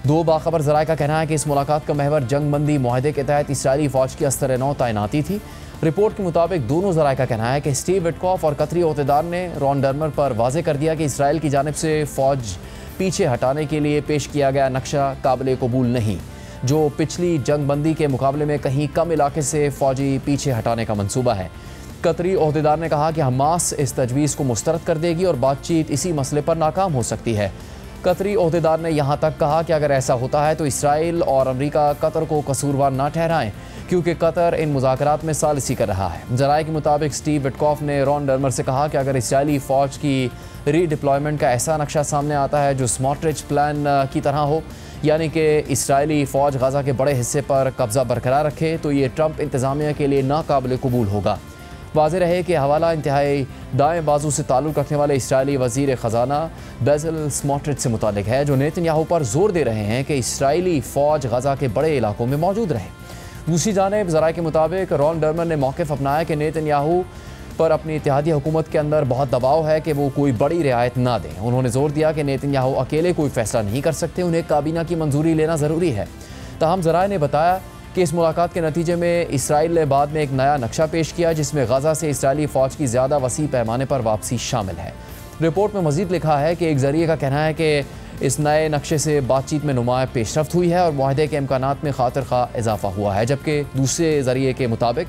2 बाखबर ज़राए का कहना है कि इस मुलाकात का महवर जंगबंदी मुआहदे के तहत इसराइली फ़ौज की अस्तर-ए-नौ तैनाती थी। रिपोर्ट के मुताबिक दोनों ज़राए का कहना है कि स्टीव विटकॉफ और कतरी ओहदेदार ने रॉन डर्मर पर वाज़ेह कर दिया कि इसराइल की जानिब से फ़ौज पीछे हटाने के लिए पेश किया गया नक्शा काबिल कबूल नहीं, जो पिछली जंगबंदी के मुकाबले में कहीं कम इलाके से फ़ौजी पीछे हटाने का मंसूबा है। कतरी ओहदेदार ने कहा कि हमास इस तजवीज़ को मुस्तरद कर देगी और बातचीत इसी मसले पर नाकाम हो सकती है। कतरी ओहदेदार ने यहाँ तक कहा कि अगर ऐसा होता है तो इसराइल और अमेरिका कतर को कसूरवार ना ठहराएं, क्योंकि कतर इन मुज़ाकरात में सालिसी कर रहा है। ज़राए के मुताबिक स्टीव विटकॉफ ने रॉन डर्मर से कहा कि अगर इसराइली फ़ौज की रीडिप्लॉयमेंट का ऐसा नक्शा सामने आता है जो स्मॉट्रिच प्लान की तरह हो, यानी कि इसराइली फ़ौज गाज़ा के बड़े हिस्से पर कब्ज़ा बरकरार रखे, तो ये ट्रंप इंतज़ामिया के लिए नाकाबिल कबूल होगा। वाज़ेह रहे कि हवाला इंतहाई दाएँ बाजू से ताल्लुक़ रखने वाले इसराइली वज़ीर ख़जाना बेज़ल स्मॉट्रिच से मुतालिक है, जो नेतन्याहू पर जोर दे रहे हैं कि इसराइली फ़ौज गाज़ा के बड़े इलाकों में मौजूद रहे। दूसरी जानिब ज़राए के मुताबिक रॉन डर्मर ने मौक़िफ़ अपनाया कि नेतन्याहू पर अपनी इत्तेहादी हुकूमत के अंदर बहुत दबाव है कि वो कोई बड़ी रियायत ना दें। उन्होंने जोर दिया कि नेतन्याहू अकेले कोई फ़ैसला नहीं कर सकते, उन्हें काबीना की मंजूरी लेना ज़रूरी है। ताहम ज़राए ने बताया कि इस मुलाकात के नतीजे में इसराइल ने बाद में एक नया नक्शा पेश किया, जिसमें गाज़ा से इसराइली फ़ौज की ज़्यादा वसी पैमाने पर वापसी शामिल है। रिपोर्ट में मज़ीद लिखा है कि एक ज़रिए का कहना है कि इस नए नक्शे से बातचीत में नुमाया पेशरफ्त हुई है और मुआहदे के इम्कानात में खातिर खा इजाफा हुआ है, जबकि दूसरे ज़रिए के मुताबिक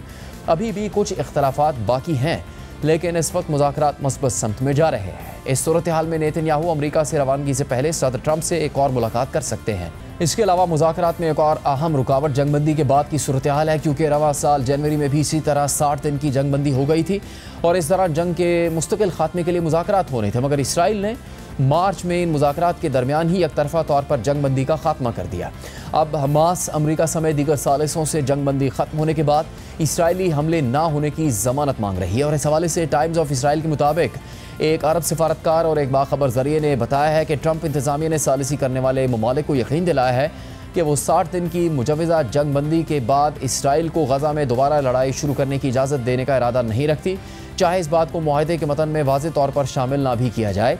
अभी भी कुछ इख्तलाफात बाकी हैं, लेकिन इस वक्त मुज़ाकरात मस्बत समत में जा रहे हैं। इस सूरत हाल में नेतन्याहू अमरीका से रवानगी से पहले सदर ट्रंप से एक और मुलाकात कर सकते हैं। इसके अलावा मुज़ाकरात में एक और अहम रुकावट जंगबंदी के बाद की सूरत हाल है, क्योंकि रवा साल जनवरी में भी इसी तरह 60 दिन की जंगबंदी हो गई थी और इस दौरान जंग के मुस्तकिल खात्मे के लिए मुज़ाकरात होने थे, मगर इसराइल ने मार्च में इन मुज़ाकरात के दरमियान ही एकतरफ़ा तौर पर जंगबंदी का खात्मा कर दिया। अब हमास, अमरीका समेत दीगर सालिसों से जंगबंदी ख़त्म होने के बाद इसराइली हमले ना होने की ज़मानत मांग रही है और इस हवाले से टाइम्स ऑफ इसराइल के मुताबिक एक अरब सिफारतकार और एक बाखबर ज़रिए ने बताया है कि ट्रंप इंतज़ामिया ने सालिसी करने वाले ममालिक को यकीन दिलाया है कि वो 60 दिन की मुजवज़ा जंगबंदी के बाद इसराइल को गज़ा में दोबारा लड़ाई शुरू करने की इजाज़त देने का इरादा नहीं रखती, चाहे इस बात को मुआहदे के मतन में वाज़ेह तौर पर शामिल ना भी किया जाए।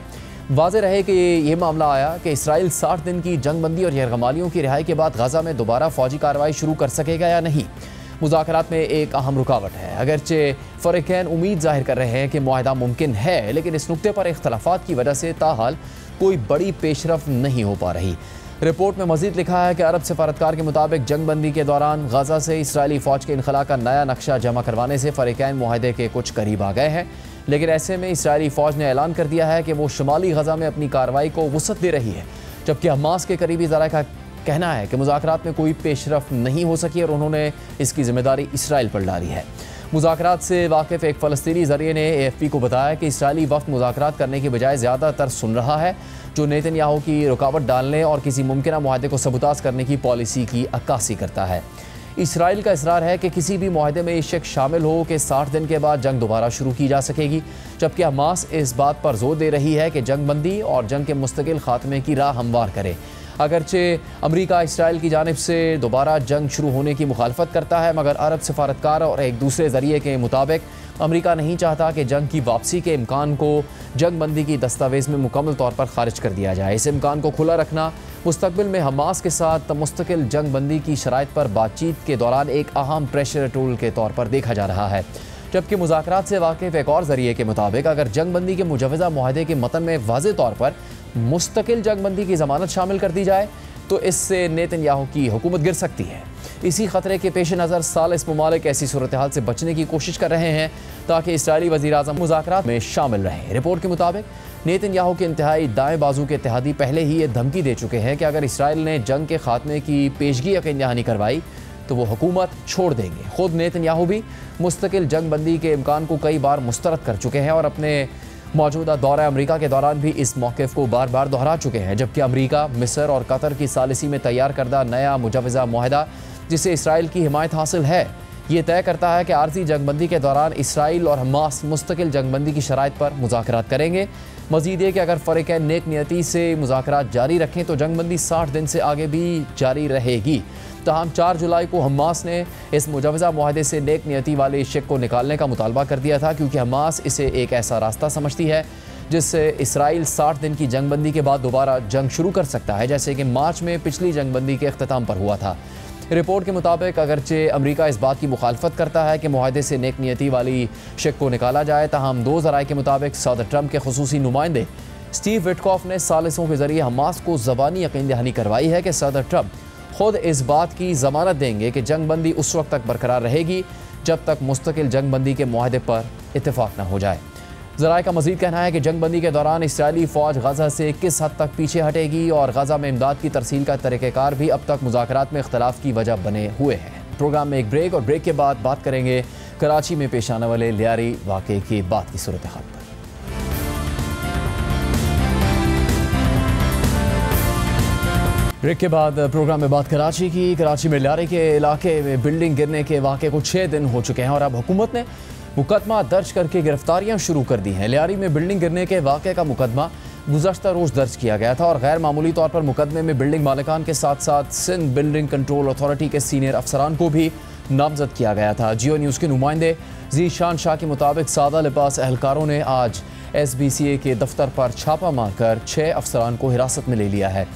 वाज़ेह रहे कि ये मामला आया कि इसराइल 60 दिन की जंगबंदी और यरगमालियों की रिहाई के बाद गज़ा में दोबारा फ़ौजी कार्रवाई शुरू कर सकेगा या नहीं। मुज़ाकरात में एक अहम रुकावट है। अगरचे फ़रीक़ैन उम्मीद जाहिर कर रहे हैं कि मुआहदा मुमकिन है, लेकिन इस नुक्ते पर इख्तलाफात की वजह से ताहाल कोई बड़ी पेशरफ नहीं हो पा रही। रिपोर्ट में मजीद लिखा है कि अरब सफारतकार के मुताबिक जंगबंदी के दौरान गजा से इसराइली फ़ौज के इनखला का नया नक्शा जमा करवाने से फ़रीक़ैन मुआहदे के कुछ करीब आ गए हैं, लेकिन ऐसे में इसराइली फ़ौज ने ऐलान कर दिया है कि वो शुमाली गजा में अपनी कार्रवाई को वुसअत दे रही है, जबकि हमास के करीबी ज़राए का कहना है कि मुज़ाकरात में कोई पेशरफ नहीं हो सकी और उन्होंने इसकी जिम्मेदारी इसराइल पर डाली है। मुज़ाकरात से वाकिफ़ एक फ़लस्तीनी ज़रिए ने AFP को बताया कि इसराइली वफ़द मुज़ाकरात करने के बजाय ज़्यादातर सुन रहा है, जो नेतन्याहू की रुकावट डालने और किसी मुमकिन मुआहदे को सबूताज करने की पॉलिसी की अक्कासी करता है। इसराइल का इसरार है कि किसी भी मुआहदे में ये शक शामिल हो कि 60 दिन के बाद जंग दोबारा शुरू की जा सकेगी, जबकि हमास इस बात पर जोर दे रही है कि जंग बंदी और जंग के मुस्तकिल खात्मे की राह हमवार करे। अगरचे अमरीका इसराइल की जानिब से दोबारा जंग शुरू होने की मुखालफत करता है, मगर अरब सफारतकार और एक दूसरे ज़रिए के मुताबिक अमरीका नहीं चाहता कि जंग की वापसी के इम्कान को जंग बंदी की दस्तावेज़ में मुकम्मल तौर पर खारिज कर दिया जाए। इस इम्कान को खुला रखना मुस्तकबिल में हमास के साथ मुस्तकिल जंग बंदी की शराइत पर बातचीत के दौरान एक अहम प्रेशर टूल के तौर पर देखा जा रहा है। जबकि मुज़ाकरात से वाकिफ़ एक और ज़रिए के मुताबिक अगर जंग बंदी के मुजवज़ा मुआहदे के मतन में वाज़े तौर पर मुस्तकिल जंग बंदी की ज़मानत शामिल कर दी जाए तो इससे नेतन्याहू की हुकूमत गिर सकती है। इसी खतरे के पेश नज़र सालिस ममालिक ऐसी सूरत हाल से बचने की कोशिश कर रहे हैं ताकि इसराइली वज़ीर-ए-आज़म मुज़ाकरात में शामिल रहें। रिपोर्ट के मुताबिक नेतन्याहू के इंतहाई दाएँ बाजू के इत्तेहादी पहले ही ये धमकी दे चुके हैं कि अगर इसराइल ने जंग के खात्मे की पेशगी यकीन दहानी करवाई तो वो हुकूमत छोड़ देंगे। खुद नेतन्याहू भी मुस्तकिल जंग बंदी के इम्कान को कई बार मुस्तरद कर चुके हैं और अपने मौजूदा दौरा अमरीका के दौरान भी इस मौक़िफ़ को बार बार दोहरा चुके हैं, जबकि अमरीका, मिस्र और कतर की सालिसी में तैयार करदा नया मुजवज़ा मुआहदा जिसे इसराइल की हिमायत हासिल है, ये तय करता है कि आर्जी जंगबंदी के दौरान इसराइल और हमास मुस्तकिल जंगबंदी की शराइत पर मुज़ाकरात करेंगे। मज़ीद ये कि अगर फ़रीक़ैन नेक नियति से मुज़ाकरात जारी रखें तो जंगबंदी 60 दिन से आगे भी जारी रहेगी। तहम 4 जुलाई को हमास ने इस मुजवज़ा मुआहदे से नेक नियति वाले शक को निकालने का मुतालबा कर दिया था, क्योंकि हमास इसे एक ऐसा रास्ता समझती है जिससे इसराइल 60 दिन की जंगबंदी के बाद दोबारा जंग शुरू कर सकता है, जैसे कि मार्च में पिछली जंगबंदी के अख्ताम पर हुआ था। रिपोर्ट के मुताबिक अगरचे अमरीका इस बात की मुखालफत करता है कि मुआहदे से नेक नियति वाली शक को निकाला जाए, ताहम 2 ज़राए के मुताबिक सदर ट्रंप के खुसूसी नुमाइंदे स्टीव विटकॉफ ने सालिसों के ज़रिए हमास को ज़बानी यकीन दहानी करवाई है कि सदर ट्रंप खुद इस बात की ज़मानत देंगे कि जंग बंदी उस वक्त तक बरकरार रहेगी जब तक मुस्तकिल जंग बंदी के मुआहदे पर इत्तेफाक न हो जाए। ज़राए का मज़ीद कहना है कि जंग बंदी के दौरान इसराइली फ़ौज गजा से किस हद तक पीछे हटेगी और गजा में इमदाद की तरसील का तरीक़ेकार भी अब तक मुज़ाकरात में इख्तलाफ की वजह बने हुए हैं। प्रोग्राम में एक ब्रेक और ब्रेक के बाद बात करेंगे कराची में पेश आने वाले लियारी वाक़े के बाद की सूरत हाल पर। ब्रेक के बाद प्रोग्राम में बात कराची की। कराची में लियारी के इलाके में बिल्डिंग गिरने के वाक़े को 6 दिन हो चुके हैं और अब हुकूमत ने मुकदमा दर्ज करके गिरफ्तारियां शुरू कर दी हैं। लियारी में बिल्डिंग गिरने के वाक़े का मुकदमा गुज़श्ता रोज़ दर्ज किया गया था और गैर मामूली तौर पर मुकदमे में बिल्डिंग मालिकान के साथ साथ सिंध बिल्डिंग कंट्रोल अथॉरिटी के सीनियर अफसरान को भी नामजद किया गया था। जियो न्यूज़ के नुमाइंदे ज़ीशान शाह के मुताबिक सादा लिबास एहलकारों ने आज SBCA के दफ्तर पर छापा मारकर 6 अफसरान को हिरासत में ले लिया है।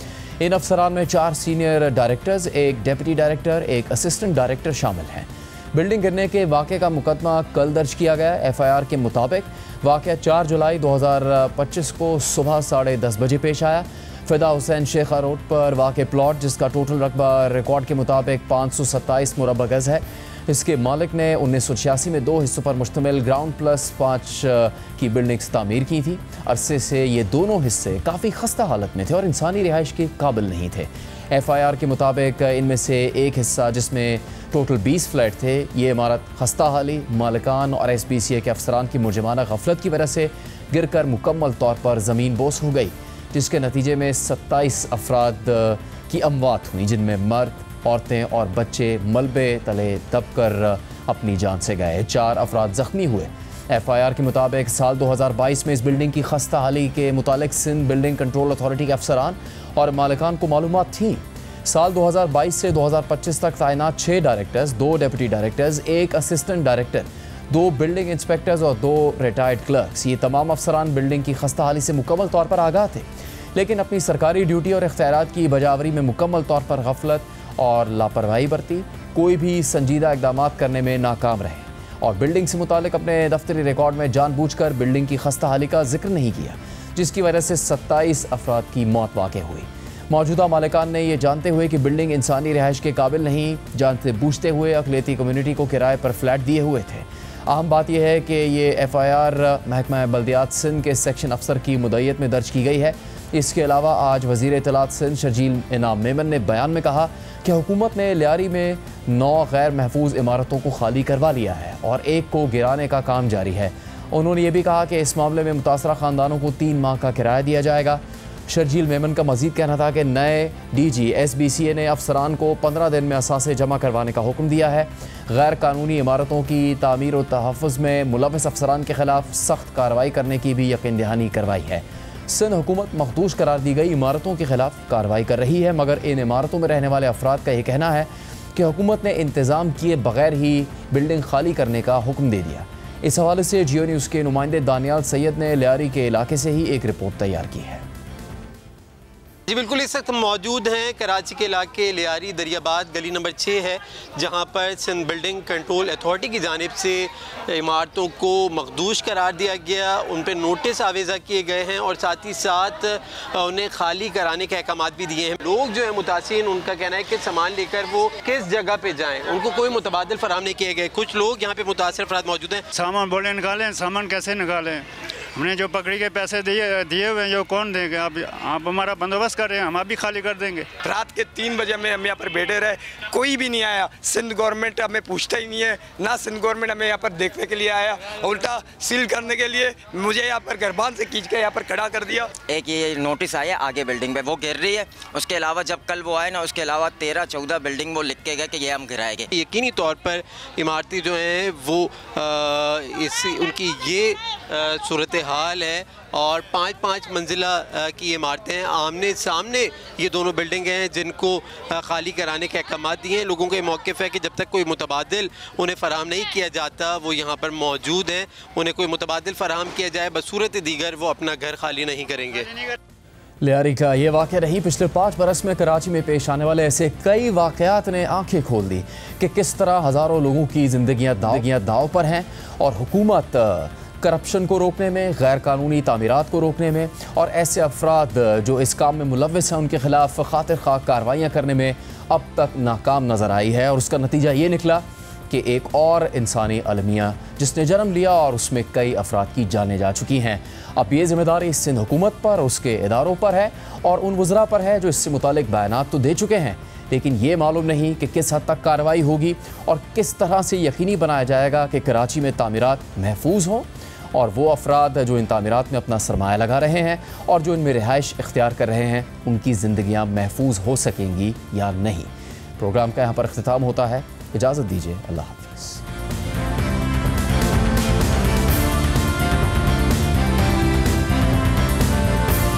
इन अफसरान में 4 सीनियर डायरेक्टर्स, एक डिप्टी डायरेक्टर, एक असिस्टेंट डायरेक्टर शामिल हैं। बिल्डिंग गिरने के वाक़े का मुकदमा कल दर्ज किया गया। FIR के मुताबिक वाक़या 4 जुलाई 2025 को सुबह 10:30 बजे पेश आया। फ़िदा हुसैन शेखा रोड पर वाक़े प्लॉट, जिसका टोटल रकबा रिकॉर्ड के मुताबिक 527 मुरबा गज़ है, इसके मालिक ने 1986 में 2 हिस्सों पर मुश्तमिल ग्राउंड प्लस 5 की बिल्डिंग्स तामीर की थी। अरसे से ये दोनों हिस्से काफ़ी खस्ता हालत में थे और इंसानी रिहाइश के काबिल नहीं थे। FIR के मुताबिक इनमें से एक हिस्सा, जिसमें टोटल 20 फ्लैट थे, ये इमारत खस्ता हाली, मालिकान और SBCA के अफसरान की मुजमाना गफलत की वजह से गिरकर मुकम्मल तौर पर ज़मीन बोस हो गई, जिसके नतीजे में 27 अफराद की अमवात हुई, जिनमें मर्द, औरतें और बच्चे मलबे तले दबकर अपनी जान से गए। 4 अफराद ज़ख्मी हुए। FIR के मुताबिक साल 2022 में इस बिल्डिंग की खस्ता हाली के मुतालिक सिंध बिल्डिंग कंट्रोल अथॉरिटी के अफसरान और मालिकान को मालूमात थी। साल 2022 से 2025 तक तैनात 6 directors, 2 deputy directors, 1 assistant director, 2 building inspectors और 2 रिटायर्ड क्लर्क्स, ये तमाम अफसरान बिल्डिंग की खस्ता हाली से मुकम्मल तौर पर आगाह थे, लेकिन अपनी सरकारी ड्यूटी और इख्तियारात की बजावरी में मुकम्मल तौर पर गफलत और लापरवाही बरती कोई भी संजीदा इकदाम करने में नाकाम रहे और बिल्डिंग से मुतालिक अपने दफ्तरी रिकॉर्ड में जानबूझकर बिल्डिंग की खस्ता हाली का जिक्र नहीं किया, जिसकी वजह से 27 अफराद की मौत वाक़ हुई। मौजूदा मालिकान ने यह जानते हुए कि बिल्डिंग इंसानी रिहाइश के काबिल नहीं, जानते बूझते हुए अक़लियती कम्यूनिटी को किराए पर फ्लैट दिए हुए थे। अहम बात यह है कि ये FIR महकमा बल्दियात सिंध के सेक्शन अफसर की मुद्दईयत में दर्ज की गई है। इसके अलावा आज वज़ीर इत्तलात सिंध शर्जील इनाम मेमन ने बयान में कहा कि हुकूमत ने लियारी में 9 गैर महफूज इमारतों को खाली करवा लिया है और एक को गिराने का काम जारी है। उन्होंने ये भी कहा कि इस मामले में मुतासरा ख़ानदानों को 3 माह का किराया दिया जाएगा। शर्जील मेमन का मजीद कहना था कि नए DG SBCA ने अफसरान को 15 दिन में असासे जमा करवाने का हुक्म दिया है। गैर कानूनी इमारतों की तामीर और तहफ़्फ़ुज़ में मुलव्वस अफसरान के खिलाफ सख्त कार्रवाई करने की भी यकीन दहानी करवाई है। सिंध हुकूमत मखदूश करार दी गई इमारतों के खिलाफ कार्रवाई कर रही है, मगर इन इमारतों में रहने वाले अफराद का यह कहना है कि हुकूमत ने इंतज़ाम किए बगैर ही बिल्डिंग खाली करने का हुक्म दे दिया। इस हवाले से जियो न्यूज़ के नुमाइंदे दानियाल सैयद ने लियारी के इलाके से ही एक रिपोर्ट तैयार की है। जी बिल्कुल, इस वक्त मौजूद हैं कराची के इलाके लियारी दरियाबाद गली नंबर 6 है, जहां पर सिंध बिल्डिंग कंट्रोल अथॉरिटी की जानिब से इमारतों को मखदूश करार दिया गया, उन पर नोटिस आवेज़ा किए गए हैं और साथ ही साथ उन्हें खाली कराने के अहकाम भी दिए हैं। लोग जो है मुतासिर, उनका कहना है कि सामान लेकर वो किस जगह पर जाएँ, उनको कोई मुतबादिल फराहम नहीं किए गए। कुछ लोग यहाँ पर मुतासिर अफराद मौजूद हैं। सामान बोले निकालें, सामान कैसे निकालें? हमने जो पकड़ी के पैसे दिए हुए हैं, जो कौन देंगे? आप हमारा बंदोबस्त कर रहे हैं, हम आप भी खाली कर देंगे। रात के 3 बजे में हम यहाँ पर बैठे रहे, कोई भी नहीं आया। सिंध गवर्नमेंट हमें पूछता ही नहीं है, ना सिंध गवर्नमेंट हमें यहाँ पर देखने के लिए आया, उल्टा सील करने के लिए मुझे यहाँ पर गरबान से खींच के यहाँ पर खड़ा कर दिया। एक ये नोटिस आया आगे बिल्डिंग पे, वो गिर रही है। उसके अलावा जब कल वो आए ना, उसके अलावा 13-14 बिल्डिंग वो लिख के गए कि ये हम गिराएंगे। यकीनी तौर पर इमारती जो हैं वो उनकी ये सूरत हाल है और 5-5 मंजिला की इमारतें हैं। आमने सामने ये दोनों बिल्डिंग हैं जिनको खाली कराने के अहकाम दिए हैं। लोगों का मौक़िफ़ है कि जब तक कोई मुतबादिल उन्हें फ़राहम नहीं किया जाता वो यहाँ पर मौजूद हैं। उन्हें कोई मुतबादिल फ़राहम किया जाए, बसूरत दीगर वो अपना घर खाली नहीं करेंगे। लियारी का ये वाक़या नहीं, पिछले 5 बरस में कराची में पेश आने वाले ऐसे कई वाक़यात ने आंखें खोल दी कि किस तरह हज़ारों लोगों की ज़िंदगियाँ दाव पर हैं और हुकूमत करप्शन को रोकने में, गैर कानूनी तामीरात को रोकने में और ऐसे अफराद जो इस काम में मुलव्वस हैं उनके खिलाफ खातिर खा कार्रवाइयाँ करने में अब तक नाकाम नज़र आई है। और उसका नतीजा ये निकला कि एक और इंसानी अलमिया जिसने जन्म लिया और उसमें कई अफराद की जानें जा चुकी हैं। अब ये जिम्मेदारी सिंध हुकूमत पर, उसके इदारों पर है और उन वज़रा पर है जो इससे मुतालिक बयानात तो दे चुके हैं, लेकिन ये मालूम नहीं कि किस हद तक कार्रवाई होगी और किस तरह से यकीनी बनाया जाएगा कि कराची में तामीरात महफूज हों और वो अफराद जो इन तामीरात में अपना सरमाया लगा रहे हैं और जो इनमें रिहाइश इख्तियार कर रहे हैं उनकी ज़िंदगियाँ महफूज हो सकेंगी या नहीं। प्रोग्राम का यहाँ पर अख्तिताम होता है। इजाज़त दीजिए, अल्लाह हाफ़िज़।